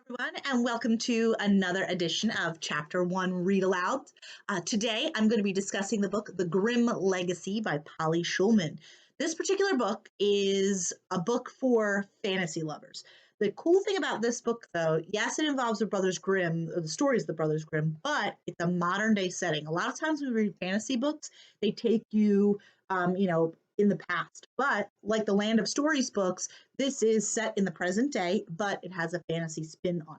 Everyone, and welcome to another edition of Chapter 1 Read Aloud. Today, I'm going to be discussing the book The Grimm Legacy by Polly Shulman. This particular book is a book for fantasy lovers. The cool thing about this book, though, yes, it involves the Brothers Grimm, or the stories of the Brothers Grimm, but it's a modern day setting. A lot of times when we read fantasy books, they take you, in the past. But like the Land of Stories books, this is set in the present day, but it has a fantasy spin on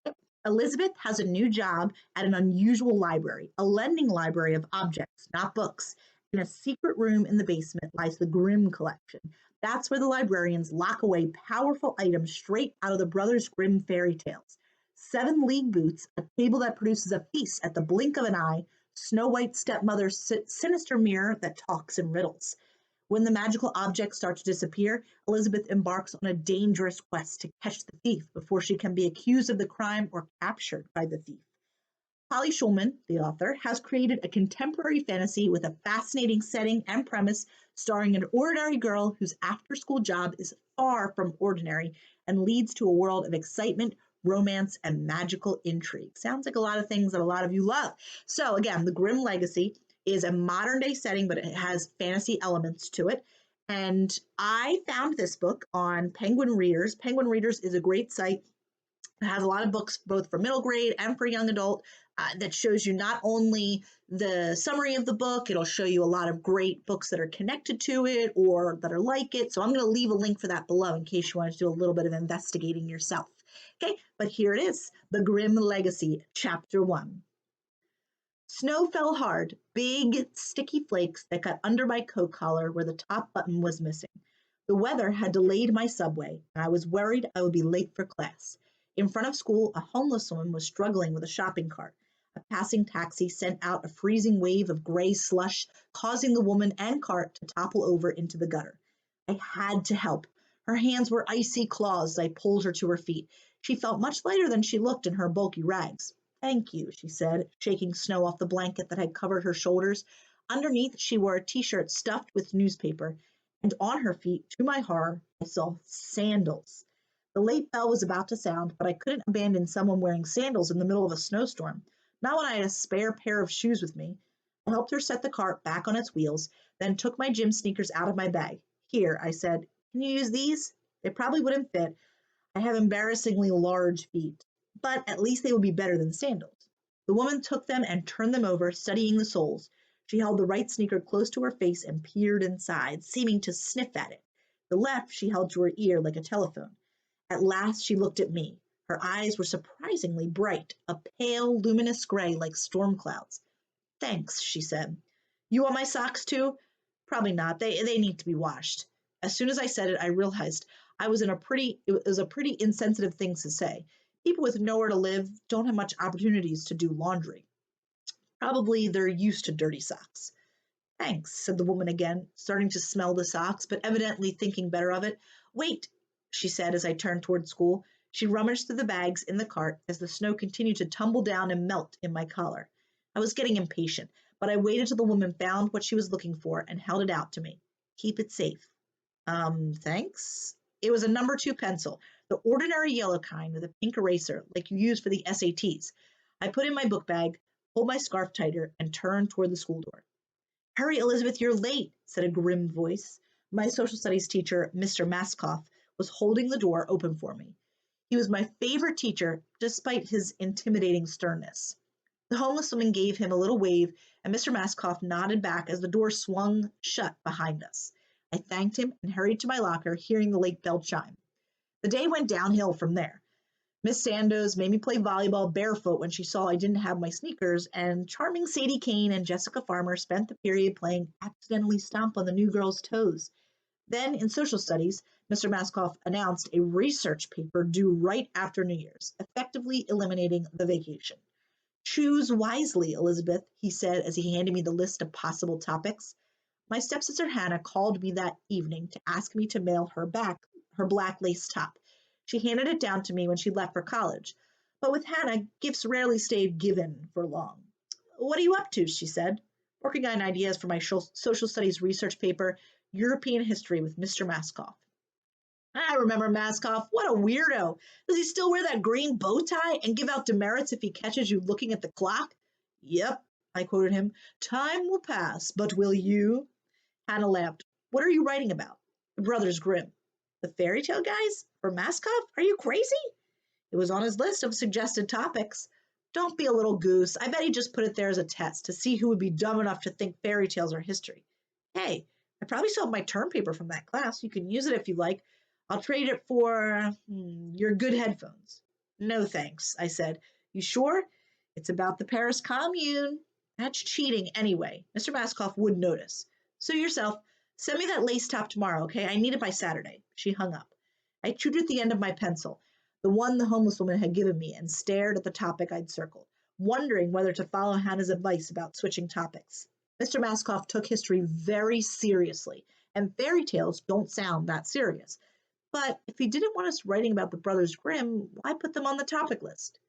it. Elizabeth has a new job at an unusual library, a lending library of objects, not books. In a secret room in the basement lies the Grimm Collection. That's where the librarians lock away powerful items straight out of the Brothers Grimm fairy tales. 7 league boots, a table that produces a feast at the blink of an eye, Snow White's stepmother's sinister mirror that talks in riddles. When the magical objects start to disappear, Elizabeth embarks on a dangerous quest to catch the thief before she can be accused of the crime or captured by the thief. Polly Shulman, the author, has created a contemporary fantasy with a fascinating setting and premise starring an ordinary girl whose after-school job is far from ordinary and leads to a world of excitement, romance, and magical intrigue. Sounds like a lot of things that a lot of you love. So again, The Grimm Legacy is a modern day setting, but it has fantasy elements to it. And I found this book on Penguin Readers. Penguin Readers is a great site. It has a lot of books, both for middle grade and for young adult, that shows you not only the summary of the book, it'll show you a lot of great books that are connected to it or that are like it. So I'm going to leave a link for that below in case you want to do a little bit of investigating yourself. Okay, but here it is, The Grimm Legacy, Chapter 1. Snow fell hard, big, sticky flakes that got under my coat collar where the top button was missing. The weather had delayed my subway, and I was worried I would be late for class. In front of school, a homeless woman was struggling with a shopping cart. A passing taxi sent out a freezing wave of gray slush, causing the woman and cart to topple over into the gutter. I had to help. Her hands were icy claws as I pulled her to her feet. She felt much lighter than she looked in her bulky rags. "Thank you," she said, shaking snow off the blanket that had covered her shoulders. Underneath, she wore a t-shirt stuffed with newspaper, and on her feet, to my horror, I saw sandals. The late bell was about to sound, but I couldn't abandon someone wearing sandals in the middle of a snowstorm, not when I had a spare pair of shoes with me. I helped her set the cart back on its wheels, then took my gym sneakers out of my bag. "Here," I said, "can you use these? They probably wouldn't fit. I have embarrassingly large feet, but at least they would be better than sandals." The woman took them and turned them over, studying the soles. She held the right sneaker close to her face and peered inside, seeming to sniff at it. The left she held to her ear like a telephone. At last she looked at me. Her eyes were surprisingly bright, a pale, luminous gray like storm clouds. "Thanks," she said. "You want my socks too?" "Probably not. They need to be washed." As soon as I said it, I realized it was a pretty insensitive thing to say. People with nowhere to live don't have much opportunities to do laundry. Probably they're used to dirty socks. "Thanks," said the woman again, starting to smell the socks, but evidently thinking better of it. "Wait," she said as I turned toward school. She rummaged through the bags in the cart as the snow continued to tumble down and melt in my collar. I was getting impatient, but I waited till the woman found what she was looking for and held it out to me. "Keep it safe." Thanks." It was a number 2 pencil, the ordinary yellow kind with a pink eraser, like you use for the SATs. I put it in my book bag, pulled my scarf tighter, and turned toward the school door. "Hurry, Elizabeth, you're late," said a grim voice. My social studies teacher, Mr. Maskoff, was holding the door open for me. He was my favorite teacher, despite his intimidating sternness. The homeless woman gave him a little wave, and Mr. Maskoff nodded back as the door swung shut behind us. I thanked him and hurried to my locker, hearing the late bell chime. The day went downhill from there. Miss Sandoz made me play volleyball barefoot when she saw I didn't have my sneakers, and charming Sadie Kane and Jessica Farmer spent the period playing accidentally stomp on the new girl's toes. Then, in social studies, Mr. Maskoff announced a research paper due right after New Year's, effectively eliminating the vacation. "Choose wisely, Elizabeth," he said as he handed me the list of possible topics. My stepsister Hannah called me that evening to ask me to mail her back her black lace top. She handed it down to me when she left for college. But with Hannah, gifts rarely stayed given for long. "What are you up to?" she said. "Working on ideas for my social studies research paper, European History with Mr. Maskoff." I remember Maskoff. What a weirdo. Does he still wear that green bow tie and give out demerits if he catches you looking at the clock? Yep, I quoted him. Time will pass, but will you? Hannah laughed. What are you writing about? The Brothers Grimm. The fairy tale guys? For Maskoff? Are you crazy? It was on his list of suggested topics. Don't be a little goose. I bet he just put it there as a test to see who would be dumb enough to think fairy tales are history. Hey, I probably still have my term paper from that class. You can use it if you like. I'll trade it for your good headphones. No thanks, I said. You sure? It's about the Paris Commune. That's cheating anyway. Mr. Maskoff would notice. Sue yourself. Send me that lace top tomorrow, okay? I need it by Saturday. She hung up. I chewed at the end of my pencil, the one the homeless woman had given me, and stared at the topic I'd circled, wondering whether to follow Hannah's advice about switching topics. Mr. Maskoff took history very seriously, and fairy tales don't sound that serious. But if he didn't want us writing about the Brothers Grimm, why put them on the topic list?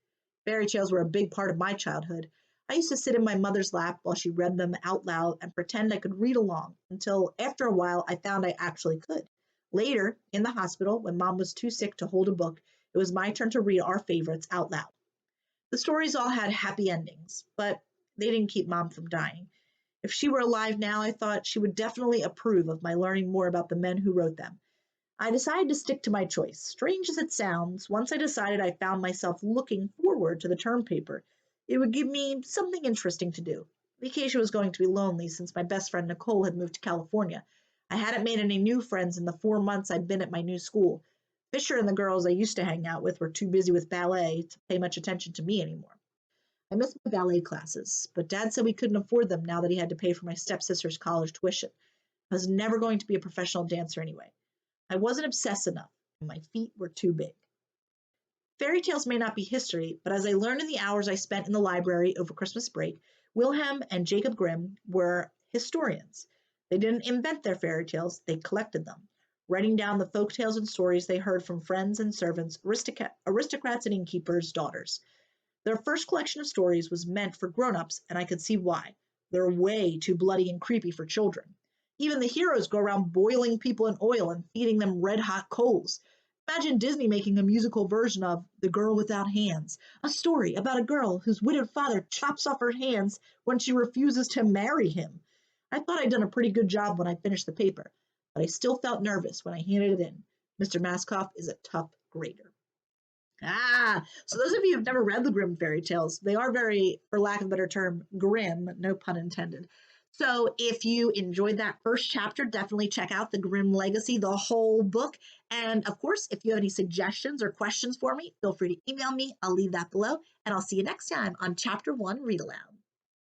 Fairy tales were a big part of my childhood. I used to sit in my mother's lap while she read them out loud and pretend I could read along until after a while I found I actually could. Later, in the hospital, when Mom was too sick to hold a book, it was my turn to read our favorites out loud. The stories all had happy endings, but they didn't keep Mom from dying. If she were alive now, I thought she would definitely approve of my learning more about the men who wrote them. I decided to stick to my choice. Strange as it sounds, once I decided I found myself looking forward to the term paper, it would give me something interesting to do. Vacation was going to be lonely since my best friend Nicole had moved to California. I hadn't made any new friends in the 4 months I'd been at my new school. Fisher and the girls I used to hang out with were too busy with ballet to pay much attention to me anymore. I missed my ballet classes, but Dad said we couldn't afford them now that he had to pay for my stepsister's college tuition. I was never going to be a professional dancer anyway. I wasn't obsessed enough, and my feet were too big. Fairy tales may not be history, but as I learned in the hours I spent in the library over Christmas break, Wilhelm and Jacob Grimm were historians. They didn't invent their fairy tales, they collected them, writing down the folk tales and stories they heard from friends and servants, aristocrats and innkeepers' daughters. Their first collection of stories was meant for grown-ups, and I could see why. They're way too bloody and creepy for children. Even the heroes go around boiling people in oil and feeding them red-hot coals. Imagine Disney making a musical version of The Girl Without Hands, a story about a girl whose widowed father chops off her hands when she refuses to marry him. I thought I'd done a pretty good job when I finished the paper, but I still felt nervous when I handed it in. Mr. Maskoff is a tough grader. So those of you who've never read the Grimm fairy tales, they are very, for lack of a better term, grim, no pun intended. So if you enjoyed that first chapter, definitely check out the Grimm Legacy, the whole book. And of course, if you have any suggestions or questions for me, feel free to email me. I'll leave that below, and I'll see you next time on Chapter 1 Read Aloud.